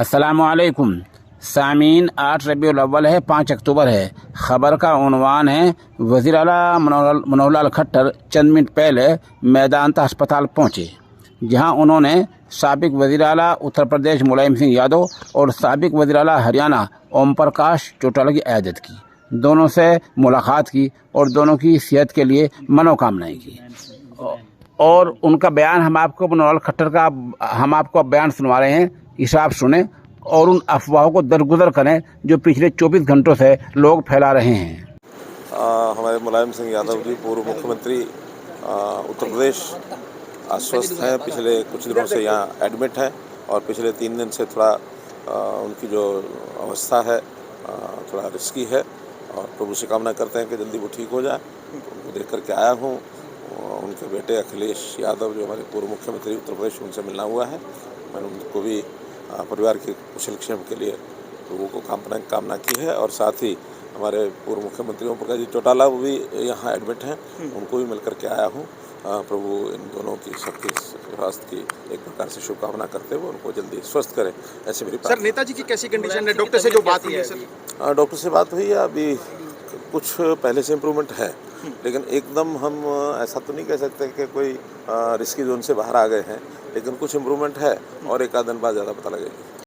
अस्सलामुअलैकुम सामीन। 8 रबीउल अव्वल है, 5 अक्टूबर है। ख़बर का उन्वान है, वज़ीर आला मनोहर लाल खट्टर चंद मिनट पहले मेदांता अस्पताल पहुँचे, जहां उन्होंने साबिक वज़ीर आला उत्तर प्रदेश मुलायम सिंह यादव और साबिक वज़ीर आला हरियाणा ओम प्रकाश चौटाला की इयादत की। दोनों से मुलाकात की और दोनों की सेहत के लिए मनोकामनाएं की। और उनका बयान हम आपको मनोहर लाल खट्टर का हम आपको बयान सुनवा रहे हैं, इसे आप सुने और उन अफवाहों को दरगुजर करें जो पिछले 24 घंटों से लोग फैला रहे हैं। हमारे मुलायम सिंह यादव जी पूर्व मुख्यमंत्री उत्तर प्रदेश अस्वस्थ हैं, पिछले कुछ दिनों से यहाँ एडमिट हैं और पिछले 3 दिन से थोड़ा उनकी जो अवस्था है थोड़ा रिस्की है और प्रभु से कामना करते हैं कि जल्दी वो ठीक हो जाए। उनको देख करके आया हूँ। उनके बेटे अखिलेश यादव जो हमारे पूर्व मुख्यमंत्री उत्तर प्रदेश, उनसे मिलना हुआ है। मैंने उनको भी परिवार के कुशल क्षेम के लिए प्रभु को कामना की है और साथ ही हमारे पूर्व मुख्यमंत्री ओम प्रकाश जी चौटाला वो भी यहाँ एडमिट हैं, उनको भी मिल करके आया हूँ। प्रभु इन दोनों की सबके स्वास्थ्य की एक प्रकार से शुभकामना करते हुए उनको जल्दी स्वस्थ करें, ऐसे मेरी सर। नेताजी की कैसी कंडीशन है? डॉक्टर से जो बात हुई है सर? डॉक्टर से बात हुई है, अभी कुछ पहले से इम्प्रूवमेंट है, लेकिन एकदम हम ऐसा तो नहीं कह सकते कि कोई रिस्की जोन से बाहर आ गए हैं, लेकिन कुछ इम्प्रूवमेंट है और एक आध दिन बाद ज़्यादा पता लगेगा।